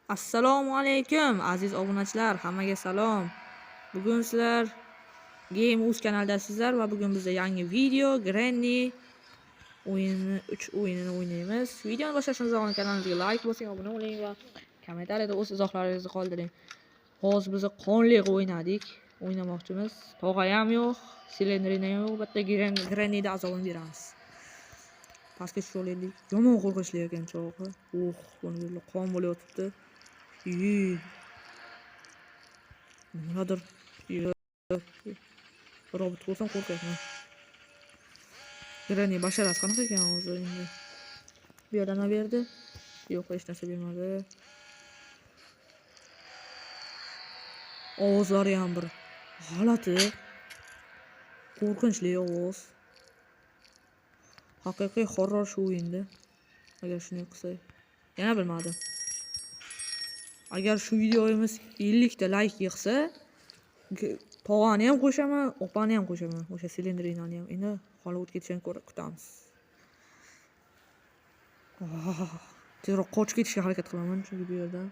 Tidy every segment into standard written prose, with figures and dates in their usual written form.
Assalomu alaykum aziz obunachilar, hammaga salom. Bugun sizlar Game.uz kanaldasizlar va bugun bizda yangi video Granny o'yinini 3 o'yinini o'ynaymiz. Videoni boshlashimizdan oldin kanalimizga like bosing, obuna bo'ling va kommentariyada o'z izohlaringizni qoldiring. Hozir biz qonli o'ynadik, o'ynamoqchimiz. Tog'a ham yo'q, silendrina yo'q, bitta Grannyda azobini beramiz. Pastga tushib yomon qo'rqinchli ekan chog'i. Buni qon bo'layotibdi. Nimadir robot bo'lsam qo'rqaman. Granny basharasi qanaqa ekan hozir endi? Bu yerdan nima berdi? Yo'q, hech narsa bermadi. Ovozlari ham bir g'alati. Qo'rqinchli ovoz. Haqiqiy horror shu o'yinda. Agar shuni qilsak, yana bilmadim. Agar shu videomiz 50 ta like yig'sa, tog'ani ham qo'shaman, opani ham qo'shaman. O'sha silendrinani ham. Endi hali o'tib ketishini kutamiz. Tezroq qochib ketishga harakat qilaman, chunki bu yerda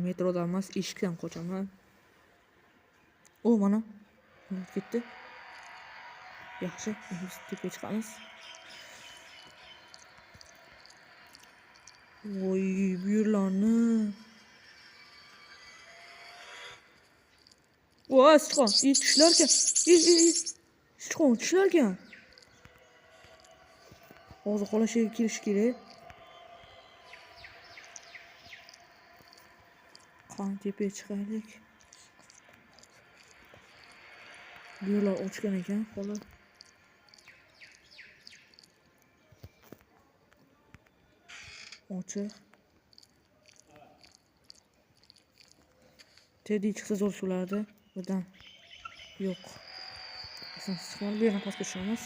metrodan emas, eshikdan qochaman. Mana ketdi. Yaxshi, biz tepaga chiqamiz. Voy, bu yerlarni. Voy, sichqon, tushlarkan. Sichqon tushlarkan. Hozir xolashiga kelish kerak. Qan tepaga chiqaylik. Bu yerlar ochgan ekan, xola. Ochiq. Teddy chiqsa zo'r shulardi. Birdan yo'q. Asosan bu yerdan pastga tushamiz.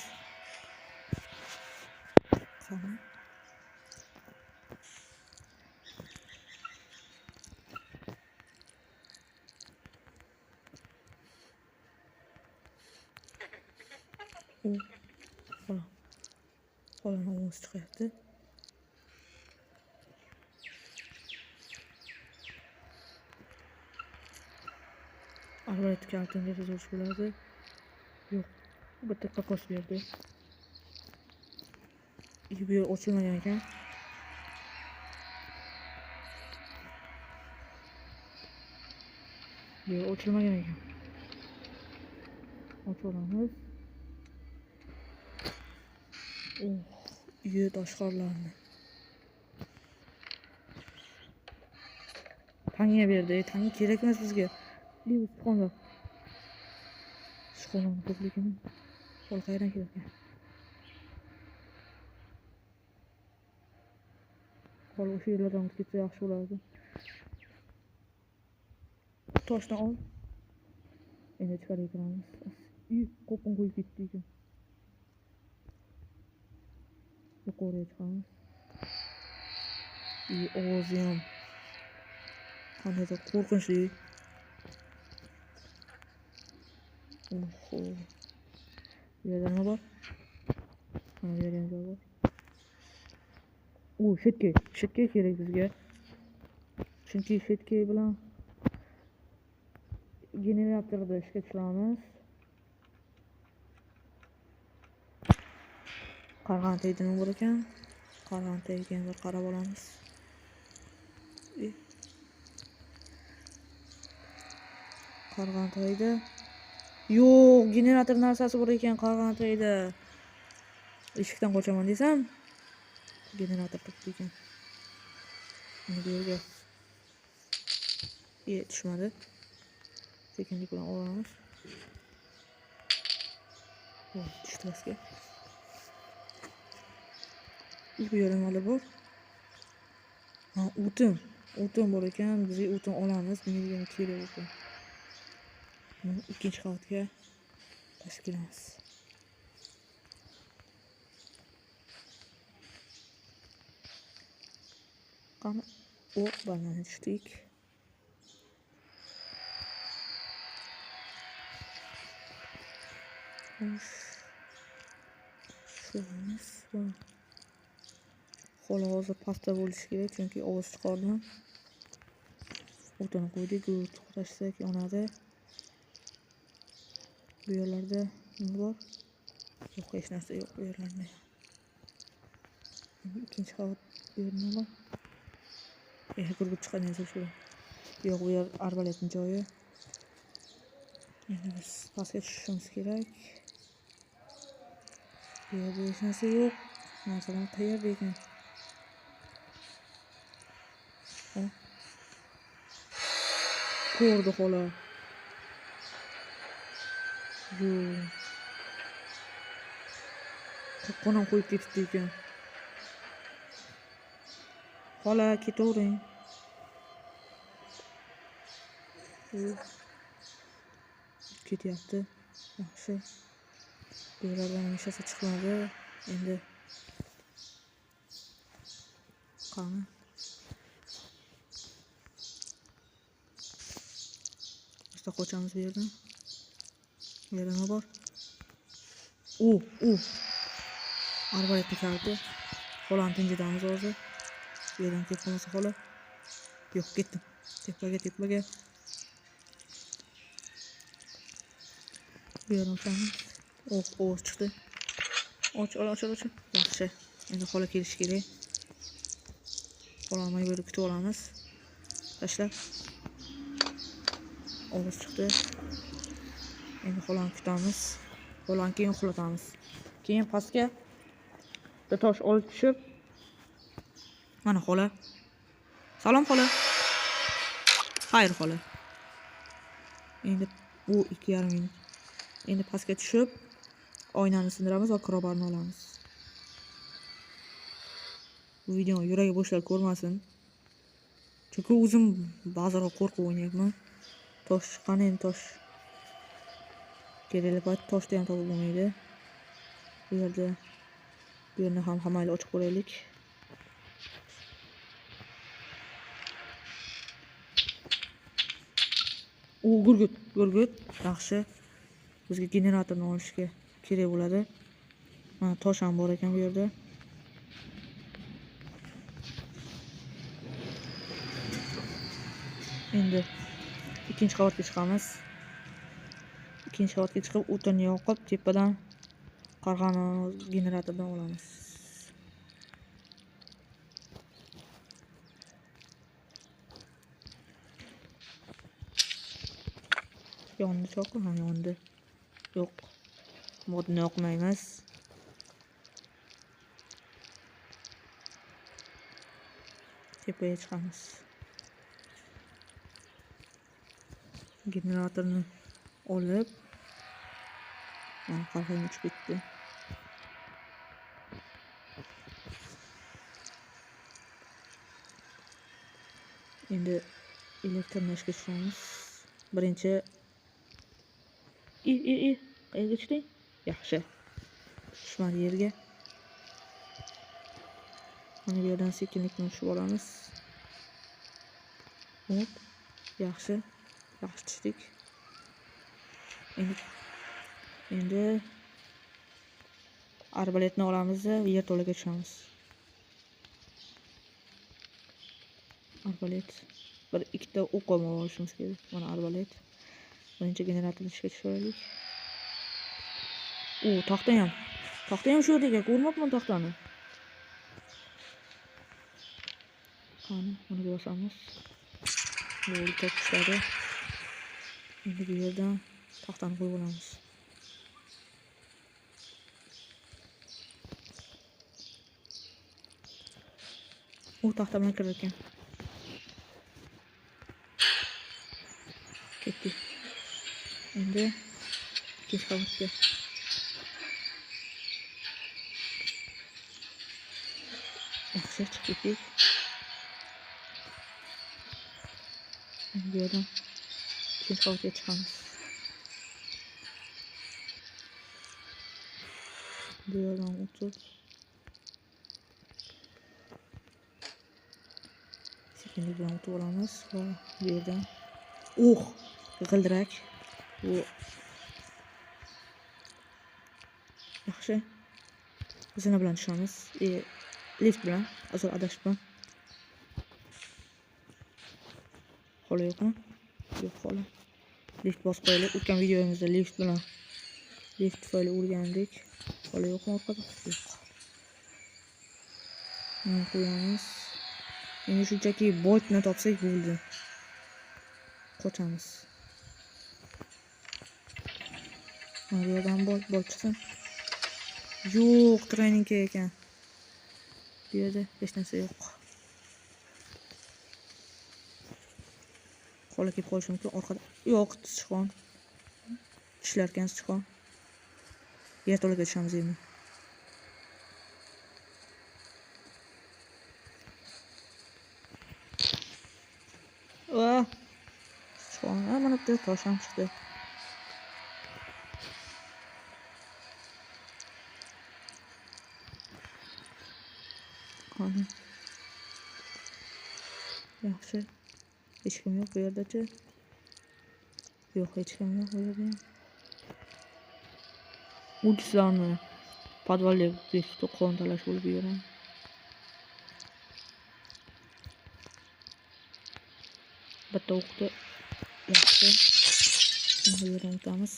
Qani. Xola ovoz chiqyapti. Albatta kaltin desa zo'r bo'ladi. Yo'q, bitta kokos berdi. Bu yer ochilmagan ekan. Bu yer ochilmagan ekan. Ochamiz. Uy tashqarlarni. Tanga berdi. Tanga kerak emas bizga. Bu sichqonlar. Sichqonlar ko'pligini. Qo'l qayerdan kelgan? Qo'l o'sha yerlardan ketsa yaxshi bo'lardi. Toshdan ol. Endi chiqarib ko'ramiz. Qo'pon qo'yib ketdi ekan. Yuqoriga chiqamiz. Ovozi ham qandaydir qo'rqinchli. Bu yerda nima bor? Mana bu yerda ham joy bor. Shetkey kerak bizga. Chunki shetkey bilan generatorda ishga tushiramiz. Qarg'an teydimi bor ekan? Qarg'an teygan bir qarab olamiz. Qarg'an teydi. Yo'q, generator narsasi bor ekan qarg'an teydi. Eshikdan qochaman desam, generator turibdi ekan. Buni bu yerga tushmadi. Sekinlik bilan olamiz. Tushdi pastga. Bu yerda nima bor? O'tin bor ekan. Biz o'tin olamiz. Menga kerak ekan. Ikkinchi qavatga tashkilamiz. Qani, banana tushdik. Shunimiz bor. Qo'li hozir pastda bo'lishi kerak, chunki ovoz chiqardim. O'tini qo'ydik, gugurt tashsak yonadi. Bu yerlarda nima bor? Yo'q, hech narsa yo'q bu yerlarda. Ikkinchi qavat bu yerda nima bor? Gugurt chiqadi desa shu. Yo'q, bu yer arbaletning joyi. Endi biz pastga tushishimiz kerak. Bu yerda hech narsa yo'q. Narsalar qayerda ekan? Ko'rdi xola. Yo'q. Qonam qo'yib ketibdi ekan. Xola, ketavering. Ketyapti. Yaxshi. Bu yerlardan hech narsa chiqmadi. Endi qani. Biz qochamiz bu yerdan. Bu yerda nima bor? Arbaletni kaldi. Xolani tinchitamiz hozir. Bu yerdan ketib qolmasa xola. Yo'q, ketdim. Tepaga. Bu yerdan o'tamiz. Ovoz chiqdi. Och. Yaxshi. Endi xola kelishi kerak. Xolamay bo'lib kutib olamiz. Tashlab. Ovoz chiqdi. Endi xolani kutamiz. Xolani keyin uxlatamiz. Keyin pastga bitta tosh olib tushib, mana xola. Salom xola. Xayr xola. Endi bu 2,5 minut. Endi pastga tushib, oynani sindiramiz va crowbarni olamiz. Bu videoni yuragi bo'shlar ko'rmasin. Chunki o'zim ba'ziroq qo'rqib o'ynayapman. Tosh qani endi tosh. Kerakli payt toshda ham topib bo'lmaydi. Bu yerni ham hammayli ochib qo'yaylik. Gurgut. Yaxshi. Bizga generatorni olishga kerak bo'ladi. Mana tosh ham bor ekan bu yerda. Endi ikkinchi qavatga chiqamiz. Ikkinchi qavatga chiqib, o'tinni yoqib, tepadan qarg'ani generatordan olamiz. Yondi cho'qi ham yondi. Yo'q. Modni yoqmaymiz. Tepaga chiqamiz. Generatorni olib, mana qarg'ani uchib ketdi. Endi elektrni ishga tushiramiz. Birinchi qayerga tushding? Yaxshi. Tushmadi yerga. Mana bu yerdan sekinlikni tushib olamiz. Hop. Yaxshi tushdik. Endi arbaletni olamiz va yerto'laga tushamiz. Arbalet. Ikkita o'q olishimiz kerak. Mana arbalet. Birinchi generatorni ishga tushiraylik. Taxta ham shu yerda ekan. Ko'rmabman taxtani. Qani, buni bosamiz. Bo'ldi, tashladi. Endi bu yerdan taxtani qo'yib olamiz. Taxta bilan kirar ekan. Ketdi. Endi ikkinchi qavatga. Yaxshi chiqib ketdik. Bu yerdan ikkinchi qavatga chiqamiz. Bu yerdan o'tib sekinlik bilan o'tib olamiz va bu yerdan g'ildirak. Yaxshi. Zina bilan tushamiz. lift bilan asal adashibman. Xola yo'qmi? Yo'q xola. Lift bosib qo'yaylik. O'tgan videomizda lift bilan lift tufayli o'rgandik. Xola yo'qmi orqada? Yo'q. Buni qo'yamiz. Endi shunchaki boltni topsak bo'ldi. Qochamiz. Mana bu yerdan bolt chiqsin. Yo'q, treyning ekan. Bu yerda hech narsa yo'q. Qo'la kelib qolishi mumkin. Orqada yo'q, sichqon. Ishlarkan sichqon. Yerto'laga tushamiz endi. Sichqon, mana bitta tosh ham chiqdi. Qani. Yaxshi. Hech kim yo'q bu yerda-chi? Yo'q, hech kim yo'q bu yerda. Uldizlarni podvalga bekitib qo'ntalash bo'lib yuraman. Bitta o'qdi. Yaxshi. Bu yerdan o'tamiz.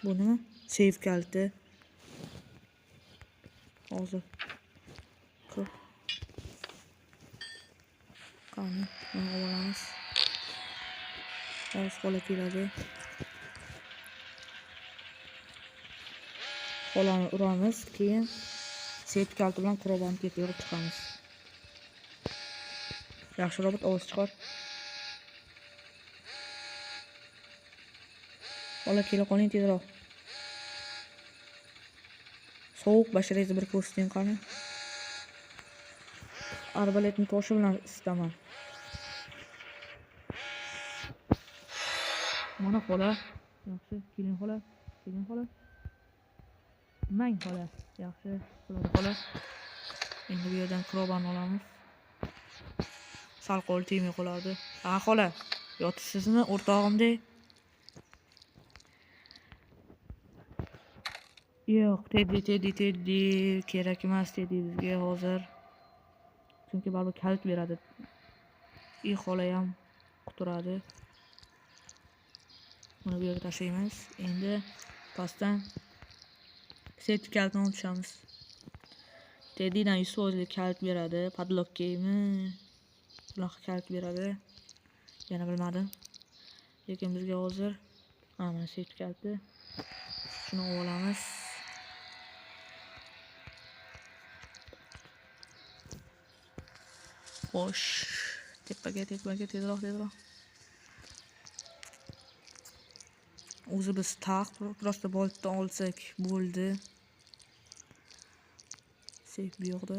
Bu nima? Save kaliti. Hozir. Qani, buni olamiz. Hozir qo'la keladi. Qo'lani uramiz, keyin save kaliti bilan qurolni keltirib chiqamiz. Yaxshi robot ovoz chiqar. Qo'la kela qoling tezroq. Sovuq basharangni bir ko'rsating qani. Arbaletni toshi bilan isitaman. Mana xola. Yaxshi, keling xola. Keling xola. Mang xola. Yaxshi, xola. Endi bu yerdan kroban olamiz. Sal qo'l tegmay qolardi. Ha xola, yotibsizmi o'rtog'imdek? Yo'q, Teddy kerak emas Teddy bizga hozir. Chunki baribir kalit beradi. Xola ham quturadi. Buni bu yerga tashlaymiz. Endi pastdan sertifikatni olib tushamiz. Teddydan 100% kalit beradi. Padlockgami? Bunaqa kalit beradi. Yana bilmadim. Lekin bizga hozir mana sertifikatni shuni olamiz. Xo'sh, tepaga tezroq. O'zi biz prosta boltdan olsak bo'ldi. Sek bu yoqda.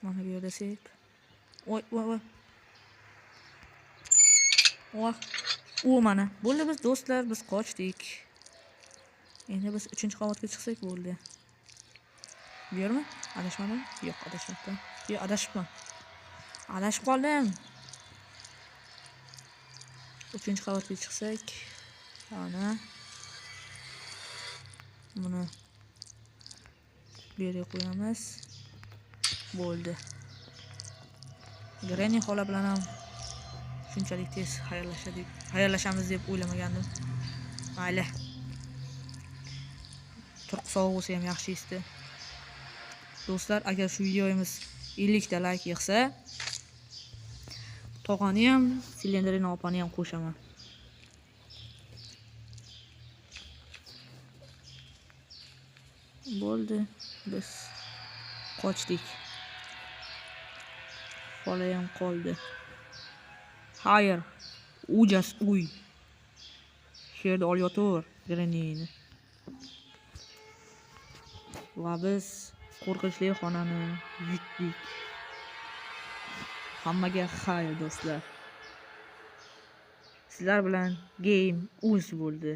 Mana bu yerda sek. Voy. O mana. Bo'ldi biz do'stlar, biz qochdik. Endi biz 3-qavatga chiqsak bo'ldi. Bu yermi? Adashmadim? Yo'q, adashmadim. Yo'q, adashibman. Adashib qoldim. 3-qavatga chiqsak, ana buni bu yerga qo'yamiz. Bo'ldi. Granny xola bilan ham shunchalik tez xayrlashamiz deb o'ylamagandim. Mayli. Turq sovuq bo'lsa ham yaxshi esdi. Do'stlar, agar shu videomiz 50 ta like yig'sa, tog'ani ham, silendrini opani ham qo'shaman. Bo'ldi, biz qochdik. Xola ham qoldi. Hayır, ujas uy. Sherda olyotur Grannyni. Va biz qo'rqinchli xonani yutdik. Hammaga xayr do'stlar. Sizlar bilan game uz bo'ldi.